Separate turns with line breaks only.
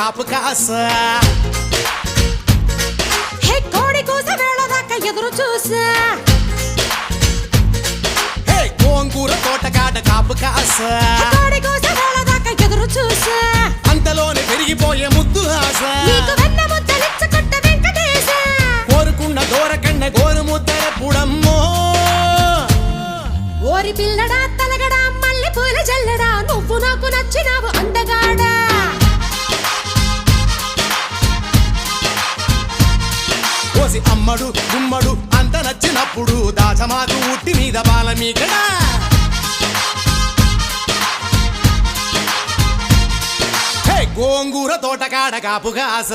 కాపు కాస
హే కోడి కూస వేళ దాకా ఎదురు చూసా
హే గోంగూర తోటకాడ కాపు కాస
కోడి కూస వేళ దాకా ఎదురు చూసా
అంతలోనే పెరిగిపోయే ముద్దు ఆశ
నీకు వెన్న ముద్దలిచ్చుకుంట వెంకటేశ
కోరుకున్న దూరకన్న గోరు ముద్దర పుడమ్మో
ఓరి పిల్లడా తలగడా మల్లె పూల జల్లడా నువ్వు నాకు నచ్చినావు అందగాడా
కోసి అమ్మడు గుమ్మడు అంత నచ్చినప్పుడు దాచమాకు ఉట్టి మీద బాల మీకడా గోంగూర తోటకాడ కాపు కాస